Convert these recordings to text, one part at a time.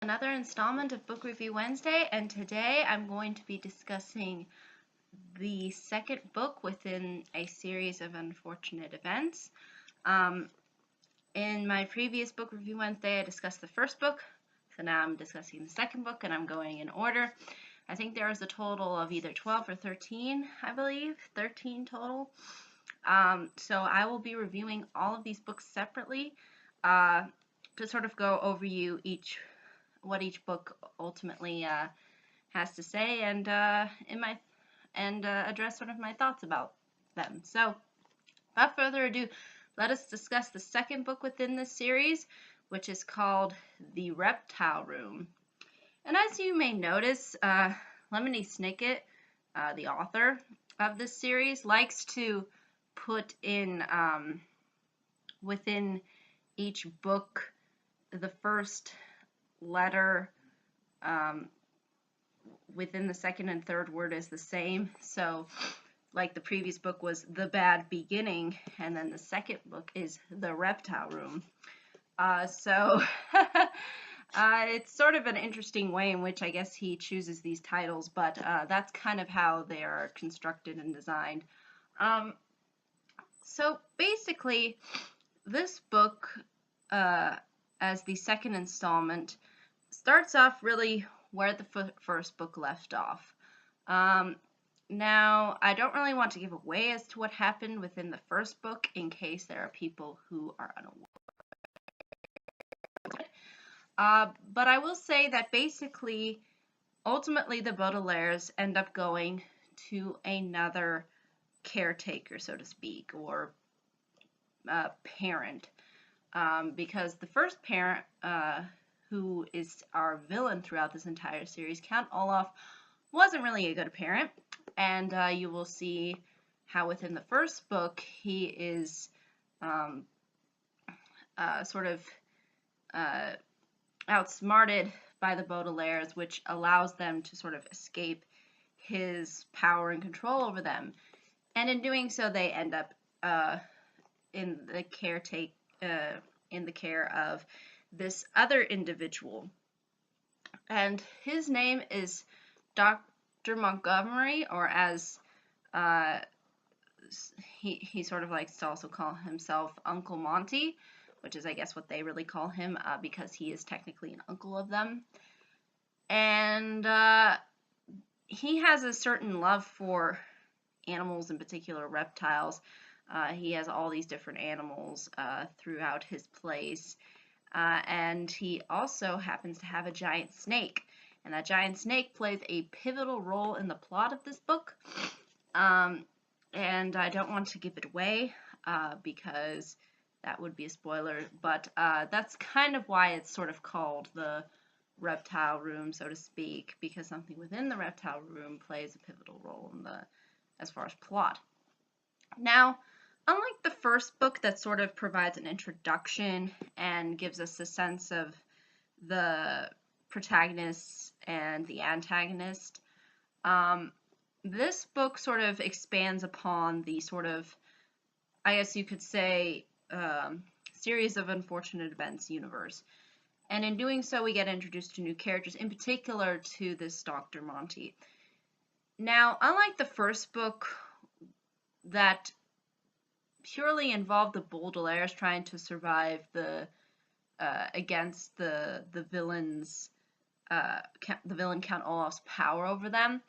Another installment of Book Review Wednesday, and today I'm going to be discussing the second book within a series of unfortunate events. In my previous Book Review Wednesday, I discussed the first book, so now I'm discussing the second book, and I'm going in order. I think there is a total of either 12 or 13, I believe, 13 total. So I will be reviewing all of these books separately to sort of go over what each book ultimately has to say, and address sort of my thoughts about them. So, without further ado, let us discuss the second book within this series, which is called The Reptile Room. And as you may notice, Lemony Snicket, the author of this series, likes to put in within each book the first letter within the second and third word is the same. So like the previous book was The Bad Beginning, and then the second book is The Reptile Room. So it's sort of an interesting way in which I guess he chooses these titles, but that's kind of how they are constructed and designed. So basically, this book, as the second installment, starts off really where the first book left off. Now, I don't really want to give away as to what happened within the first book in case there are people who are unaware. But I will say that basically, ultimately, the Baudelaires end up going to another caretaker, so to speak, or parent, because the first parent, who is our villain throughout this entire series, Count Olaf, wasn't really a good parent, and you will see how within the first book he is sort of outsmarted by the Baudelaires, which allows them to sort of escape his power and control over them. And in doing so, they end up in the care of this other individual, and his name is Dr. Montgomery, or as he sort of likes to also call himself Uncle Monty, which is I guess what they really call him, because he is technically an uncle of them. And he has a certain love for animals, in particular reptiles. He has all these different animals throughout his place, and he also happens to have a giant snake, and that giant snake plays a pivotal role in the plot of this book. And I don't want to give it away because that would be a spoiler, but that's kind of why it's sort of called the Reptile Room, so to speak, because something within the Reptile Room plays a pivotal role in as far as plot. Now, unlike the first book that sort of provides an introduction and gives us a sense of the protagonist and the antagonist, this book sort of expands upon the sort of, I guess you could say, series of unfortunate events universe. And in doing so, we get introduced to new characters, in particular to this Dr. Monty. Now, unlike the first book that purely involved the Baudelaires trying to survive against the villain Count Olaf's power over them,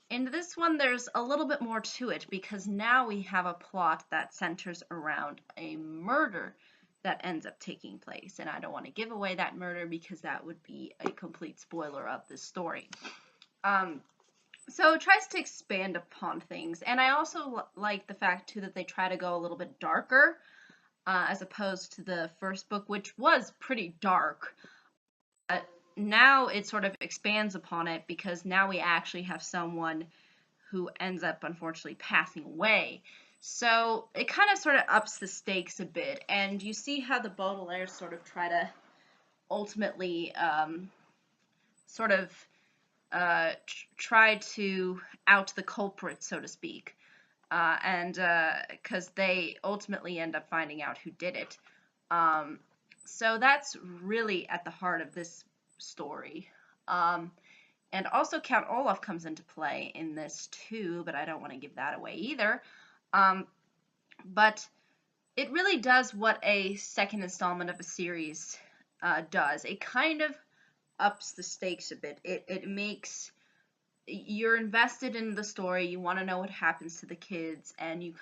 in this one there's a little bit more to it, because now we have a plot that centers around a murder that ends up taking place, and I don't want to give away that murder because that would be a complete spoiler of this story. So it tries to expand upon things, and I also like the fact too that they try to go a little bit darker as opposed to the first book, which was pretty dark. Now it sort of expands upon it because now we actually have someone who ends up unfortunately passing away. So it kind of sort of ups the stakes a bit, and you see how the Baudelaires sort of try to ultimately sort of try to out the culprit, so to speak, and because they ultimately end up finding out who did it. So that's really at the heart of this story. And also Count Olaf comes into play in this too, but I don't want to give that away either. But it really does what a second installment of a series does. It kind of ups the stakes a bit. It makes you're invested in the story. You want to know what happens to the kids, and you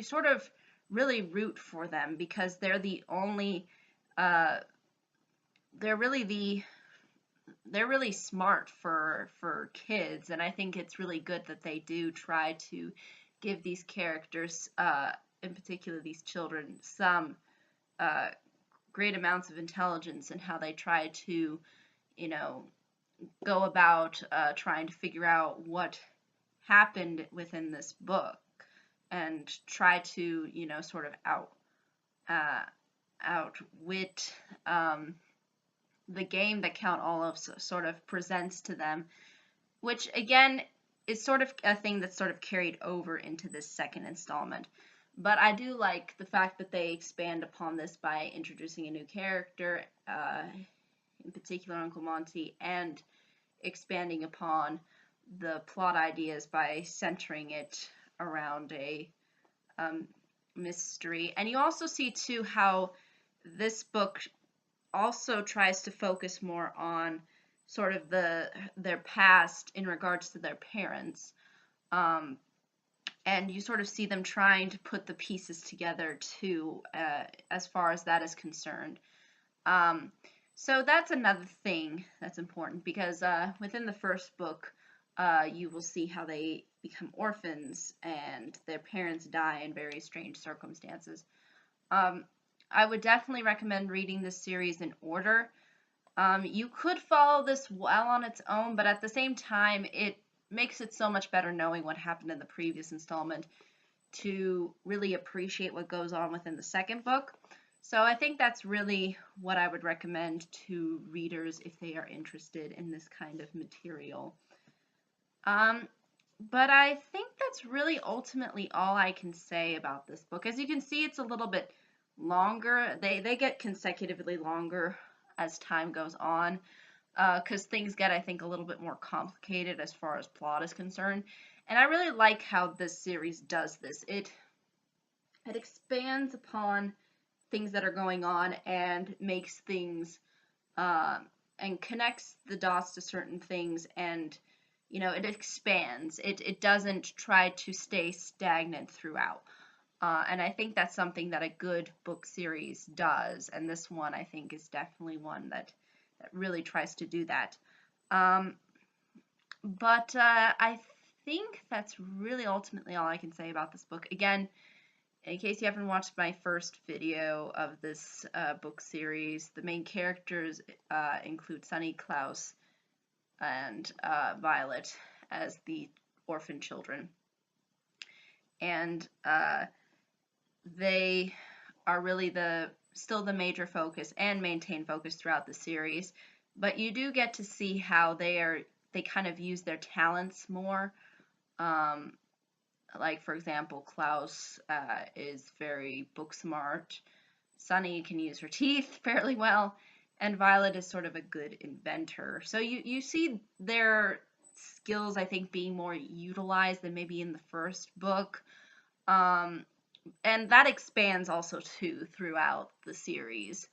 sort of really root for them because they're the only uh, they're really smart for kids, and I think it's really good that they do try to give these characters, in particular these children, some uh, great amounts of intelligence in how they try to, you know, go about trying to figure out what happened within this book and try to, sort of uh, outwit the game that Count Olaf sort of presents to them, which again is sort of a thing that's sort of carried over into this second installment. But I do like the fact that they expand upon this by introducing a new character, in particular Uncle Monty, and expanding upon the plot ideas by centering it around a mystery. And you also see too how this book also tries to focus more on sort of their past in regards to their parents. And you sort of see them trying to put the pieces together too, as far as that is concerned. So that's another thing that's important because within the first book, you will see how they become orphans and their parents die in very strange circumstances. I would definitely recommend reading this series in order. You could follow this well on its own, but at the same time, it makes it so much better knowing what happened in the previous installment to really appreciate what goes on within the second book. So I think that's really what I would recommend to readers if they are interested in this kind of material. But I think that's really ultimately all I can say about this book. As you can see, it's a little bit longer. They get consecutively longer as time goes on, because things get, I think, a little bit more complicated as far as plot is concerned. And I really like how this series does this. It expands upon things that are going on and makes things and connects the dots to certain things, and it expands. It doesn't try to stay stagnant throughout. And I think that's something that a good book series does, and this one I think is definitely one that really tries to do that. But I think that's really ultimately all I can say about this book. Again, in case you haven't watched my first video of this book series, the main characters include Sunny, Klaus, and Violet as the orphan children. And they are really still the major focus and maintain focus throughout the series. But you do get to see how they kind of use their talents more. Like, for example, Klaus is very book smart. Sunny can use her teeth fairly well. And Violet is sort of a good inventor. So you see their skills, I think, being more utilized than maybe in the first book. And that expands also, too, throughout the series.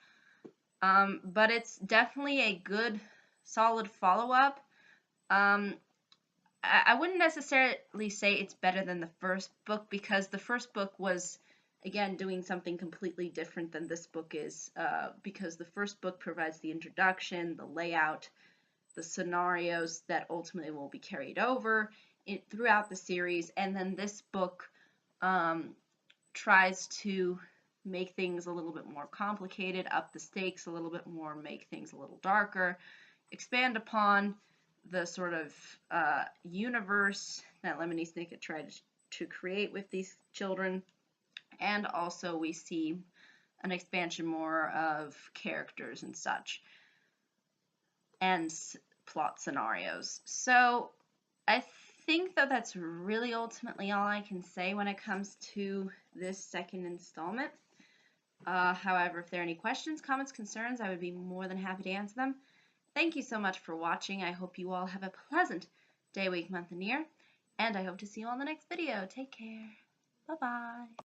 But it's definitely a good, solid follow-up. I wouldn't necessarily say it's better than the first book because the first book was, again, doing something completely different than this book is, because the first book provides the introduction, the layout, the scenarios that ultimately will be carried over throughout the series, and then this book tries to make things a little bit more complicated, up the stakes a little bit more, make things a little darker, expand upon the sort of universe that Lemony Snicket tried to create with these children, and also we see an expansion more of characters and such, and plot scenarios. So I think that that's really ultimately all I can say when it comes to this second installment. However, if there are any questions, comments, concerns, I would be more than happy to answer them. Thank you so much for watching. I hope you all have a pleasant day, week, month, and year, and I hope to see you on the next video. Take care. Bye-bye.